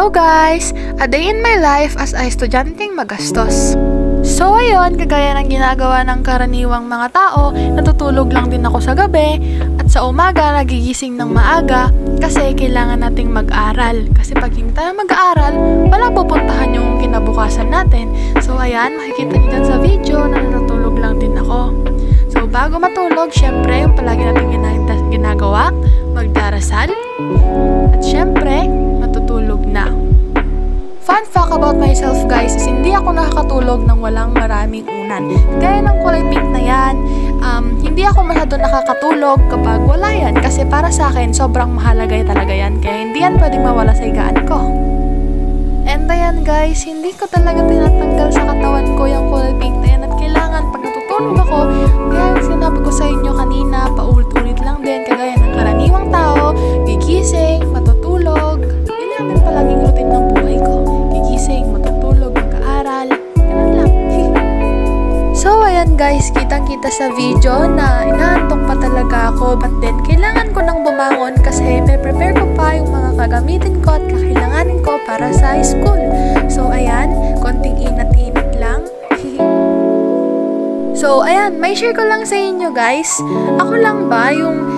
Hello guys! A day in my life as a estudyanteng magastos. So ayun, kagaya ng ginagawa ng karaniwang mga tao, natutulog lang din ako sa gabi at sa umaga nagigising ng maaga kasi kailangan nating mag-aral. Kasi pag hindi tayo mag-aaral, wala pupuntahan yung kinabukasan natin. So ayan, makikita niyo dyan sa video na natutulog lang din ako. So bago matulog, syempre yung palagi natin ginagawa, magdarasal at syempre, matutulog na. Fun fact about myself guys is hindi ako nakakatulog ng walang maraming unan. Gaya ng kulay pink na yan, hindi ako masyado nakakatulog kapag wala yan. Kasi para sa akin, sobrang mahalaga talaga yan. Kaya hindi yan pwedeng mawala sa higaan ko. And ayan guys, hindi ko talaga tinatanggal sa katawan ko yung kulay pink na yan. At kailangan pag natutulog ako, kaya sinabi ko sa inyo kanina, paulit-ulit lang din. Kagaya ng karaniwang tao, gigising, matutulog. Yun lang din palaging routine ng buhay ko. Gigising, matutulog, mag-aaral. Ganun lang. So ayan guys, kitang-kita sa video na inaantok pa talaga ako. But then, kailangan ko nang bumangon kasi may prepare ko pa yung mga kagamitin ko at kakailanganin ko para sa school. So ayan, konting inat-inat lang. So ayan, may share ko lang sa inyo guys. Ako lang ba yung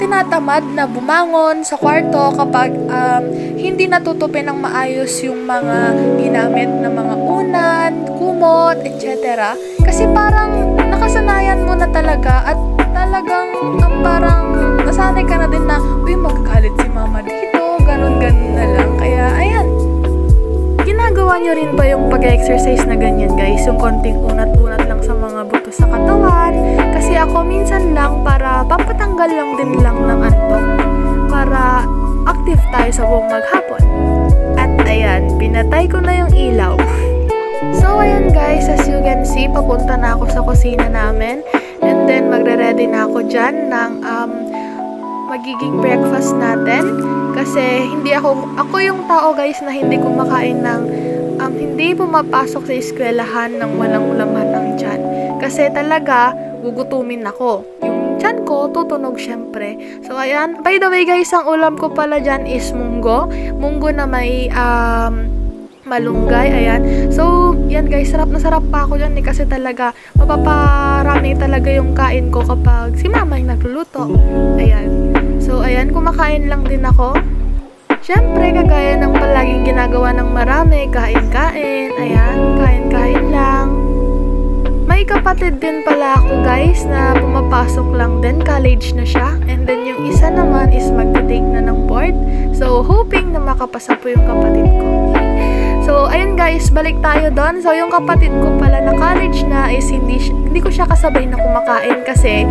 tinatamad na bumangon sa kwarto kapag hindi natutupin ng maayos yung mga ginamit na mga unan, kumot, etc. Kasi parang nakasanayan mo na talaga at talagang parang nasanay ka na din na, uy, magagalit si mama dito, ganun-ganun na lang. Kaya ayan, ginagawa nyo rin ba yung pag-exercise na ganyan guys? Yung konting unat-unat lang sa mga buto sa katawan. Kasi ako minsan lang para papatanggal lang din lang ng antok. Para active tayo sa buong maghapon. At ayan, pinatay ko na yung ilaw. So ayan guys, as you can see, papunta na ako sa kusina namin. And then magre-ready na ako dyan ng magiging breakfast natin. Kasi hindi ako yung tao guys na hindi kumakain ng hindi pumapasok sa eskwelahan ng walang laman ng tiyan. Kasi talaga gugutumin ako. Yung tiyan ko tutunog syempre. So ayan, by the way guys, ang ulam ko pala dyan is munggo. Munggo na may malunggay, ayan. So, yan guys, sarap na sarap pa ako dyan kasi talaga mapaparami talaga yung kain ko kapag si mama yung nagluluto. Ayan. So, ayan, kumakain lang din ako. Siyempre, kagaya ng palaging ginagawa ng marami, kain-kain, ayan, kain-kain lang. May kapatid din pala ako guys na pumapasok lang din, college na siya. And then yung isa naman is magte-take na ng board. So, hoping na makapasa po yung kapatid ko. So, ayun guys, balik tayo doon. So, yung kapatid ko pala na college na is hindi ko siya kasabay na kumakain kasi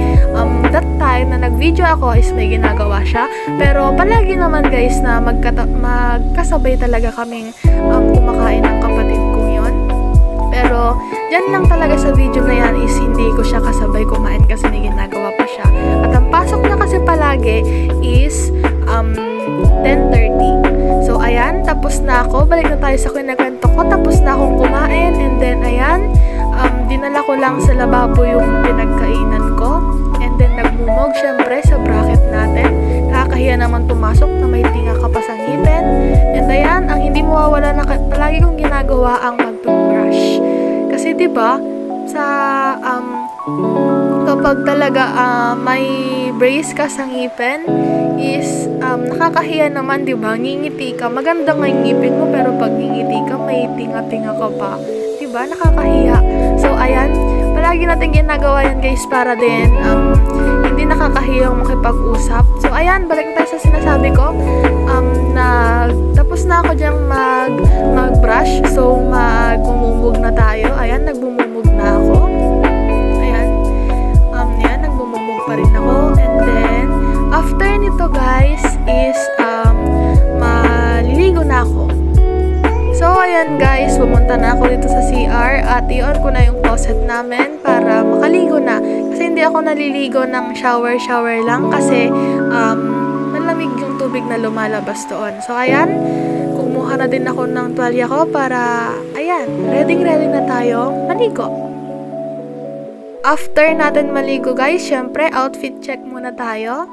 that time na nag-video ako is may ginagawa siya. Pero palagi naman guys na magkasabay talaga kaming kumakain ng kapatid kong yun. Pero, yan lang talaga sa video na yan is hindi ko siya kasabay kumain kasi may ginagawa pa siya. At ang pasok niya kasi palagi is 10:30. So, ayan, tapos na ako. Balik na tayo sa kinakwento ko. Tapos na akong kumain. And then, ayan, dinala ko lang sa lababo yung pinagkainan ko. And then, nagmumog, syempre, sa bracket natin. Nakakahiya naman pumasok na may tinga ka pa sa ngipin. And ayan, ang hindi mawawala na palagi kong ginagawa ang mag-toothbrush. Kasi, diba, sa, kapag talaga may brace ka sa ngipin is nakakahiya naman, diba? Ngingiti ka. Maganda nga yung ngipin mo pero pag ngingiti ka, may tinga-tinga ka pa. Diba? Nakakahiya. So, ayan. Palagi natin ginagawa yan guys para din hindi nakakahiya yung makipag-usap. So, ayan. Balik tayo sa sinasabi ko. Tapos na ako dyang mag-brush. So, magmumumog na tayo. Ayan. Nagbumumog na ako. Pa rin ako. And then, after nito guys, is maliligo na ako. So, ayan guys, pumunta na ako dito sa CR at i-on ko na yung faucet namin para makaligo na. Kasi hindi ako naliligo ng shower lang kasi malamig yung tubig na lumalabas doon. So, ayan, kumuha na din ako ng tuwalya ko para, ayan, ready na tayo maligo. After natin maligo guys, syempre outfit check muna tayo.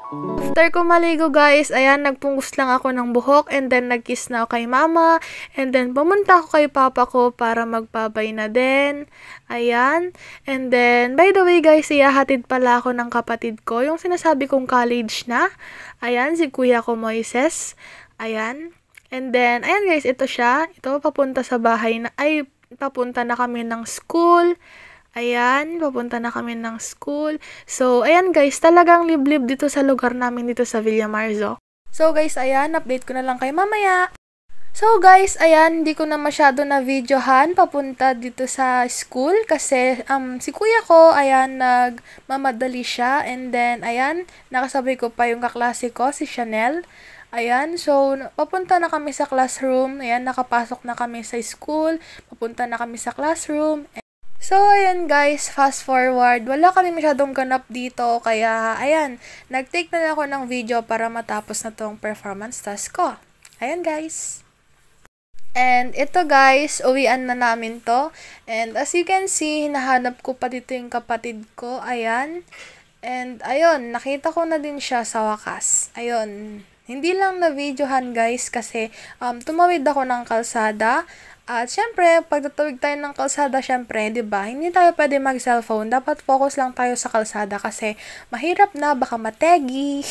After ko maligo guys, ayan, nagpunggus lang ako ng buhok and then nag-kiss na ako kay mama and then pumunta ako kay papa ko para magpabay na din. Ayan. And then, by the way guys, ihahatid pala ako ng kapatid ko, yung sinasabi kong college na. Ayan, si kuya ko Moises. Ayan. And then, ayan guys, ito siya. Ito, papunta sa bahay na, papunta na kami ng school. Ayan, papunta na kami ng school. So, ayan guys, talagang liblib dito sa lugar namin dito sa Villamarzo. So guys, ayan, update ko na lang kayo mamaya. So guys, ayan, hindi ko na masyado na videohan papunta dito sa school kasi si kuya ko, ayan, nagmamadali siya. And then, ayan, nakasabay ko pa yung kaklase ko, si Chanel. Ayan, so, papunta na kami sa classroom. Ayan, nakapasok na kami sa school. Papunta na kami sa classroom. So, ayan guys, fast forward. Wala kami masyadong ganap dito. Kaya, ayan, nag-take na ako ng video para matapos na tong performance task ko. Ayan guys. And ito guys, uwian na namin to. And as you can see, hinahanap ko pa dito yung kapatid ko. Ayan. And ayun, nakita ko na din siya sa wakas. Ayun. Hindi lang na videohan guys kasi tumawid ako ng kalsada. At syempre, pag tatawid tayo ng kalsada, syempre, 'di ba? Hindi tayo pwede mag-cellphone. Dapat focus lang tayo sa kalsada kasi mahirap na, baka mategi.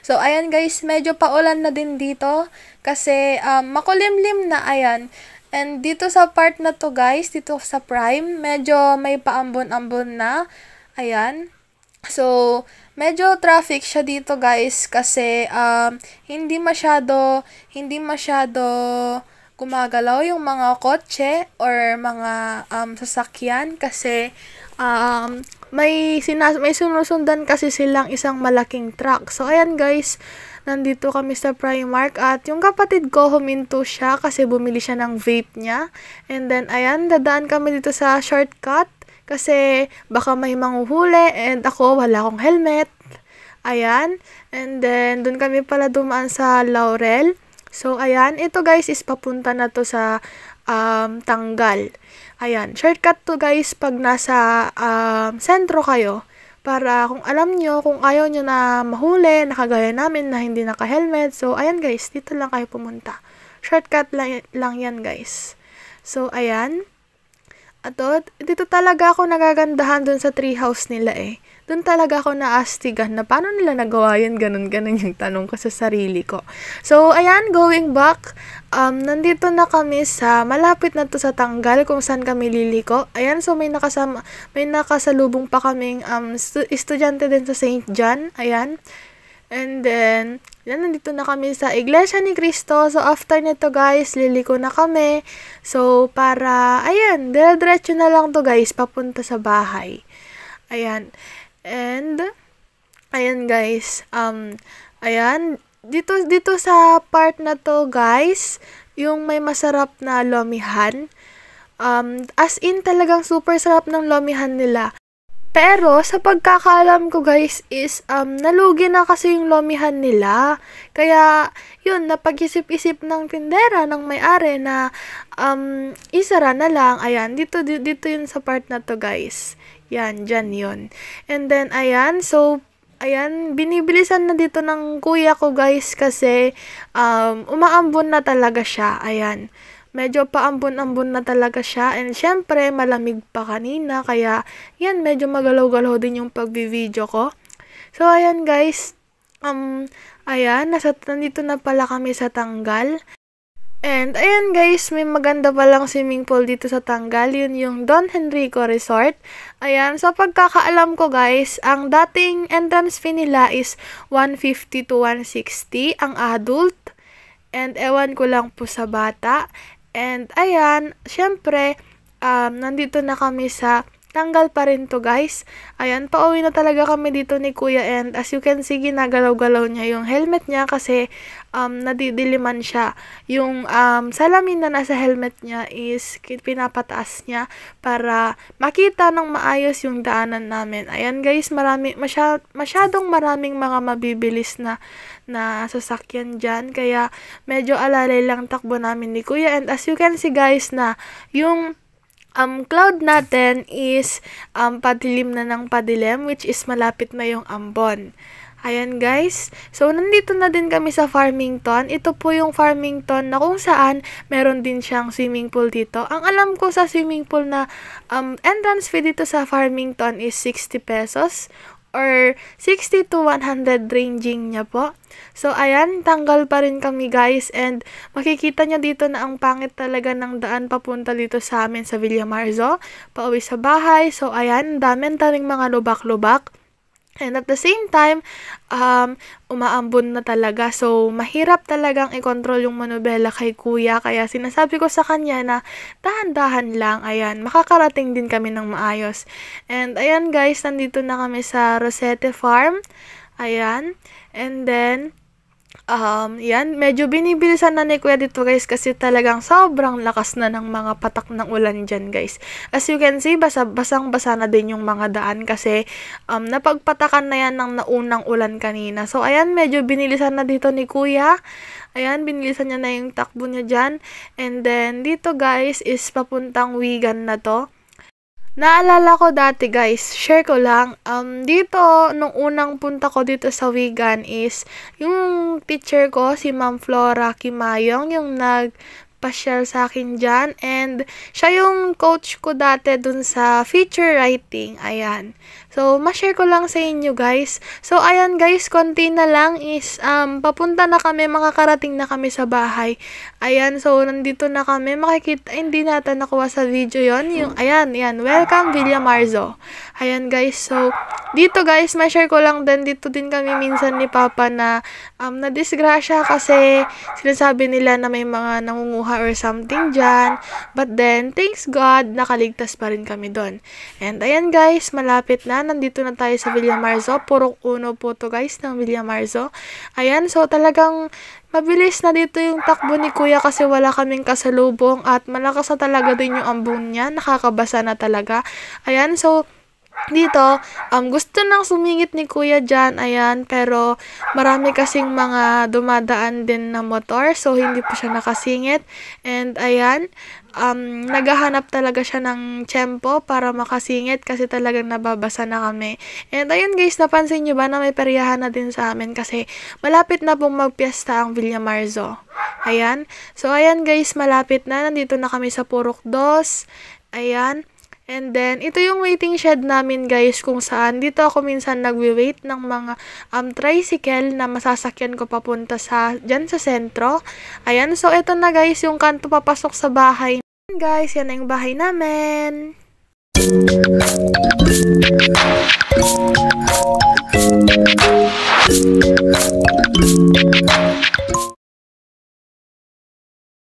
So, ayan guys, medyo paulan na din dito kasi makulimlim na, ayan. And dito sa part na to guys, dito sa Prime, medyo may paambon-ambon na. Ayan. So, medyo traffic siya dito guys kasi hindi masyado gumagalaw yung mga kotse or mga sasakyan kasi may sinusundan kasi silang isang malaking truck. So, ayan guys, nandito kami sa Primark at yung kapatid ko huminto siya kasi bumili siya ng vape niya. And then, ayan, dadaan kami dito sa shortcut kasi baka may manghuhuli and ako wala akong helmet. Ayan. And then, dun kami pala dumaan sa Laurel. So, ayan. Ito guys is papunta na to sa Tanggal. Ayan. Shortcut to guys pag nasa sentro kayo. Para kung alam nyo, kung ayaw nyo na mahuli, nakagaya namin na hindi naka-helmet. So, ayan guys. Dito lang kayo pumunta. Shortcut lang yan guys. So, ayan. Ato, dito talaga ako nagagandahan dun sa treehouse nila eh. Dun talaga ako naastigan na paano nila nagawa yun, ganun yung tanong ko sa sarili ko. So, ayan, going back, nandito na kami sa, malapit na to sa Tanggal kung saan kami liliko. Ayan, so may nakasalubong pa kaming estudyante din sa St. John, ayan. And then, yan, nandito na kami sa Iglesia ni Cristo. So, after nito guys, liliko na kami. So, para, ayan, dire-diretso na lang to guys, papunta sa bahay. Ayan. And, ayan guys, ayan, dito sa part na to guys, yung may masarap na lomihan. As in, talagang super sarap ng lomihan nila. Pero, sa pagkakaalam ko guys is, nalugi na kasi yung lomihan nila. Kaya, yun, napag-isip-isip ng tindera, ng may-ari na, isara na lang. Ayan, dito yun sa part na to guys. Yan, dyan yun. And then, ayan, so, ayan, binibilisan na dito ng kuya ko guys kasi, umaambon na talaga siya. Ayan. Medyo paambon-ambon na talaga siya. And syempre, malamig pa kanina. Kaya, yan, medyo magalaw-galaw din yung pagbi-video ko. So, ayan guys. Ayan, nandito na pala kami sa Tanggal. And, ayan guys, may maganda palang swimming pool dito sa Tanggal. Yun yung Don Henrico Resort. Ayan, sa pagkakaalam ko guys, ang dating entrance fee nila is 150 to 160 ang adult. And, ewan ko lang po sa bata. And, ayan, syempre, nandito na kami sa Tanggal pa rin to, guys. Ayan, pauwi na talaga kami dito ni Kuya and as you can see, ginagalaw-galaw niya yung helmet niya kasi nadidiliman siya. Yung salamin na nasa helmet niya is pinapataas niya para makita ng maayos yung daanan namin. Ayan, guys, masyadong maraming mga mabibilis na sasakyan dyan. Kaya, medyo alalay lang takbo namin ni Kuya and as you can see, guys, na yung cloud natin is padilim na ng padilim, which is malapit na yung ambon. Ayan guys, so nandito na din kami sa Farmington. Ito po yung Farmington na kung saan meron din siyang swimming pool dito. Ang alam ko sa swimming pool na entrance fee dito sa Farmington is 60 pesos or 60 to 100 ranging niya po. So ayan, tanggal pa rin kami guys, and makikita niya dito na ang pangit talaga ng daan papunta dito sa amin sa Villamarzo, pauwi sa bahay. So ayan, dami taring mga lubak-lubak. And at the same time, umaambon na talaga. So, mahirap talagang i-control yung manubela kay kuya. Kaya sinasabi ko sa kanya na dahan-dahan lang. Ayan, makakarating din kami ng maayos. And ayan guys, nandito na kami sa Rosete Farm. Ayan. And then, yan, medyo binibilisan na ni kuya dito guys kasi talagang sobrang lakas na ng mga patak ng ulan dyan guys. As you can see, basang-basa na din yung mga daan kasi napagpatakan na yan ng naunang ulan kanina. So ayan, medyo binilisan na dito ni kuya. Ayan, binilisan niya na yung takbo niya dyan. And then dito guys is papuntang Wigan na to. Naalala ko dati guys, share ko lang, dito, nung unang punta ko dito sa Wigan is, yung teacher ko, si Ma'am Flora Kimayong, yung nagpa-share sa akin dyan, and siya yung coach ko dati dun sa feature writing, ayan. So, ma-share ko lang sa inyo guys. So, ayan guys, konti na lang is, papunta na kami, makakarating na kami sa bahay. Ayan, so, nandito na kami. Makikita, hindi natin nakuha sa video yon. Yung, ayan, welcome Villamarzo. Ayan guys, so, dito guys, ma-share ko lang din, dito din kami minsan ni Papa na, na-disgrasya kasi sinasabi nila na may mga nangunguha or something dyan. But then, thanks God, nakaligtas pa rin kami doon. And ayan guys, malapit na. Nandito na tayo sa Villamarzo. Purok uno po to guys ng Villamarzo. Ayan, so talagang mabilis na dito yung takbo ni kuya kasi wala kaming kasalubong at malakas na talaga din yung ambon niya. Nakakabasa na talaga. Ayan, so dito, gusto nang sumingit ni kuya dyan, ayan, pero marami kasing mga dumadaan din na motor, so hindi po siya nakasingit. And ayan, naghahanap talaga siya ng tiyempo para makasingit kasi talagang nababasa na kami. And ayun guys, napansin nyo ba na may peryahan na din sa amin kasi malapit na pong magpiesta ang Villamarzo. Ayan, so ayan guys, malapit na, nandito na kami sa Purok 2. Ayan. And then, ito yung waiting shed namin guys kung saan dito ako minsan nagwi-wait ng mga tricycle na masasakyan ko papunta dyan sa sentro. Ayan, so ito na guys yung kanto papasok sa bahay. Guys, yan na yung bahay namin.